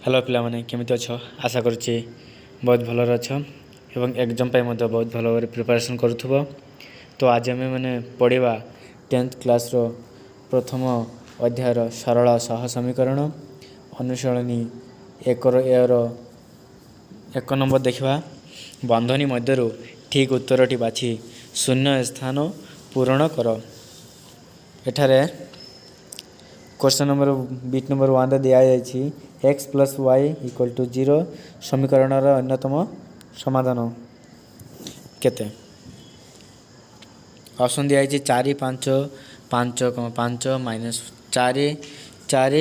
Hello पिलामाने केमिति अछ आशा करुच्ची बहुत भलर अछ एवं एग्जाम पाई मध्य बहुत भल भाव प्रिपरेशन करुथुबो। तो आज आम मैंने पढ़ा 10th क्लास रो प्रथम अध्यायर सरल सह समीकरण अनुशीलनी एक नंबर देखा बंधनी मध्यरु ठीक उत्तरटी बाछि शून्य स्थान पूरण कर। एठारे क्वेश्चन नंबर बीट नंबर 1 दिखाई x plus y equal to 0 समीकरण अन्यतम समाधान केते। ऑप्शन दिखाई 4 5 5 5 माइनस 4 4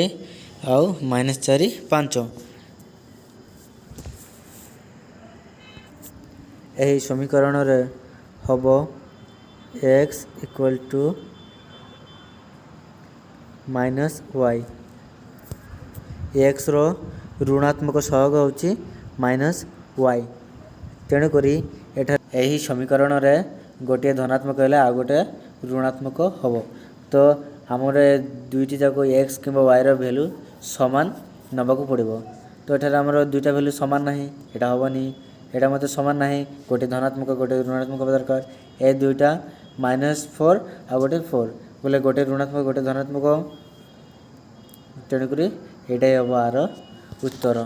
आउ माइनस 4 5। यही समीकरण हम x equal to minus y x रो ऋणात्मक सहग होची माइनस वाई तेणुक यही समीकरण रे गोटे धनात्मक है आ गोटे ऋणात्मक हम। तो आमर दुईटी जाक एक्स कि वाई रो भैल्यू सामान नबाक पड़ो। तो ये आमर दुईटा भैल्यू सामान ना यहाँ हेनी यहाँ मत सामान ना गोटे धनात्मक गोटे ऋणात्मक दरकार ए दुईटा -4 आ गोटे 4 बोले गोटे ऋणात्मक गोटे धनात्मक तेणुक ये हम आर उत्तर।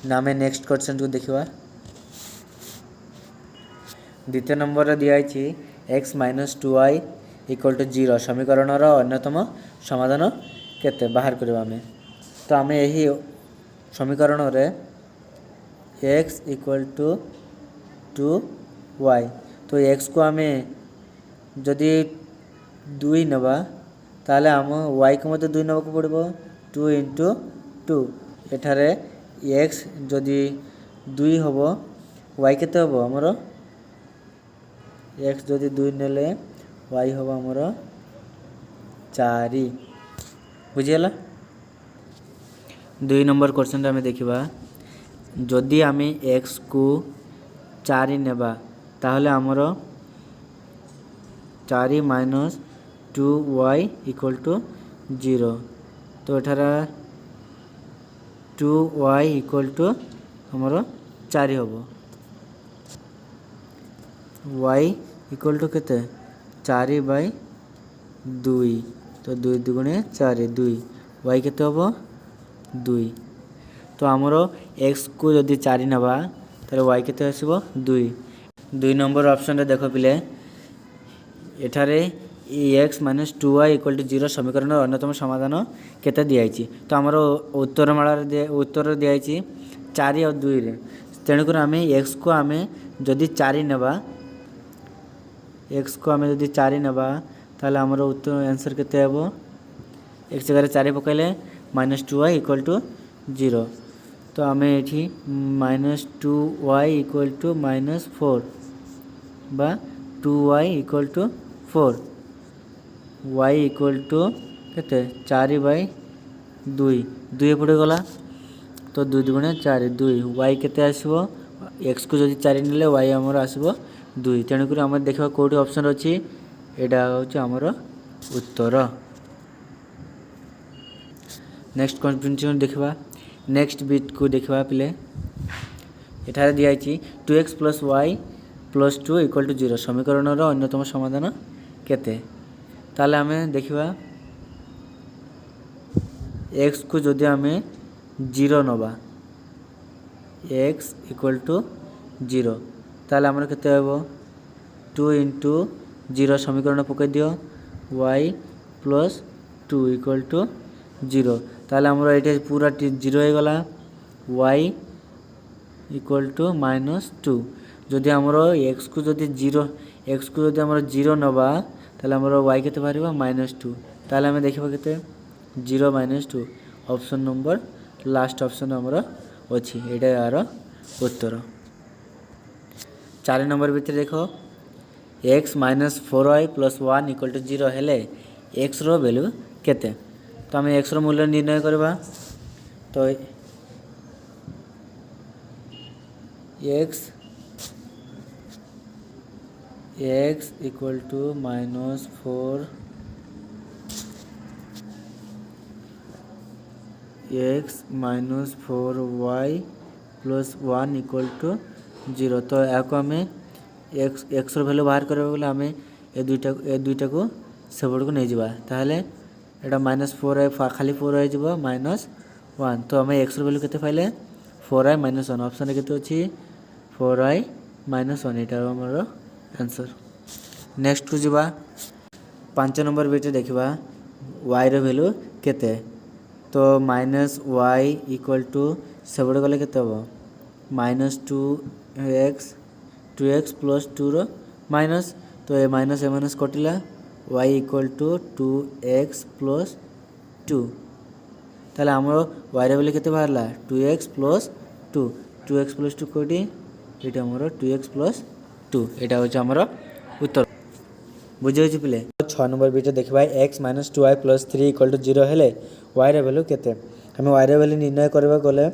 ना आम नेक्स्ट क्वेश्चन को देखा द्वितीय नंबर दिखाई x minus 2y equal to 0 समीकरण अन्यतम समाधान केते बाहर करवा आम। तो आम यही समीकरण रे एक्स इक्वल टू 2y तो एक्स को आम जदि 2 नवा ताले आम वाई को मत 2 नवाक पड़ो 2 इंटू 2 एठारे एक्स जदि 2 हम वाई केते हम आमर एक्स जदि 2 नेले वाई हम आमर 4 बुझीगला। 2 नंबर क्वेश्चन आम देखा जदि आम एक्स को 4 नेबा ताहले आमर 4 माइनस 2y इक्वल टू 0 तो एठारा 2y इक्वल टू हमर 4 हम y इक्वल टू केते 4 बाई 2 तो 2 दुगुणे 4 2 y केते हम 2। तो आमर x को जदि 4 नवा ताले y केते आसीबो 2 नंबर ऑप्शन रे देखो पिले एठारे x minus 2y equal to 0 समीकरण अन्यतम समाधान केते दिखाई। तो आमर उत्तर दिखाई 4 और 2 रे तेणुक आम एक्स को आम जदि 4 नेबा एक्स को आम जदि 4 नेबा ताले आमर उत्तर आंसर केते हेबो एक्स जगह 4 पकाइले माइनस 2y इक्वल टू 0 तो आम ये minus 2y equal to minus 4 बा 2y equal to 4 y equal to केते 4 बाई 2 2 पड़े गला तो 2 दुगुणे 4 2 y केते आसीबो x को जदि 4 नेले y हमर आसीबो 2 तेणुक आम देखा कोटी ऑप्शन अच्छी एटा होची हमर उत्तर। नेक्स्ट क्वेश्चन देखा नेक्स्ट बिट को देखा पिले एठारे दिखाई 2x plus y plus 2 equal to 0 समीकरण अन्यतम समाधान केते। ताले आम देखा एक्स को जदि आम 0 नवा एक्स इक्वल टू 0 ताले आमर केते हेबो 2 इंटू 0 समीकरण पकई दियो y प्लस 2 इक्वल टू 0 ताले आमर ये पूरा 0 हो गला y इक्वल टू माइनस 2 जदि आमर एक्स को जदि 0 एक्स को जदि आमर 0 नवा ताले आमर y केते बाहरिबा माइनस 2 ताले आम देखा केते 0 minus 2 option number last option आमर अच्छी एटा यार उत्तर। 4 नंबर भितर देखो x minus 4y plus 1 equal to 0 हेले एक्स रो वैल्यू केते। तो आम एक्स रो मूल्य निर्णय करवा तो x equal to -4 x minus 4y plus 1 equal to 0। तो या आम एक्स भैल्यू बाहर करबा बोले आम ए दुईटा को सेपट को नहीं जावा ताहले एटा -4y खाली 4y जीव -1। तो आम एक्स भैल्यू केते पाइले 4y -1 ऑप्शन केते अछि 4y -1 एटा हमर आंसर। नेक्स्ट को जीवा 5 नंबर बिटे देखिबा y रो भैल्यू केते। तो -y इक्वल टू सेपट गले केते हो -2x प्लस 2 रो माइनस। तो ए माइनस कटिला y equal to 2x plus 2 ताले हमरो y रे भैल्यू केते बाहरला 2x प्लस 2 कोटी एटा हमरो 2x प्लस 2 एटा होछ हमरो उत्तर। बुझे छी पिले 6 नंबर बिटे देखबा x - 2y + 3 = 0 हेले y रे भैल्यू केते। हम y रे भैल्यू निर्णय करबा गले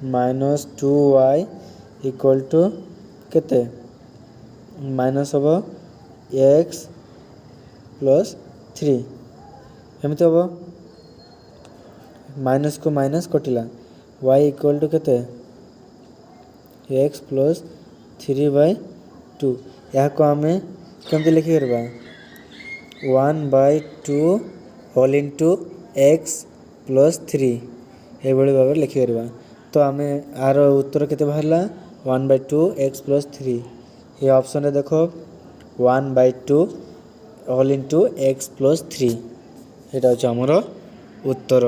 -2y इक्वल टू केते माइनस हम x प्लस 3 एमती हम माइनस को माइनस कटिला y इक्वल टू केते x प्लस 3/2 या को आम केमती लिखि करबा 1/2 होल इनटू x प्लस 3 ए भली भाव लिखि करबा। तो आम आर उत्तर केते बाहरला 1/2 x प्लस 3 ये ऑप्शन रे देखो 1/2 होल इनटू x प्लस 3 एटा होछ हमरो उत्तर।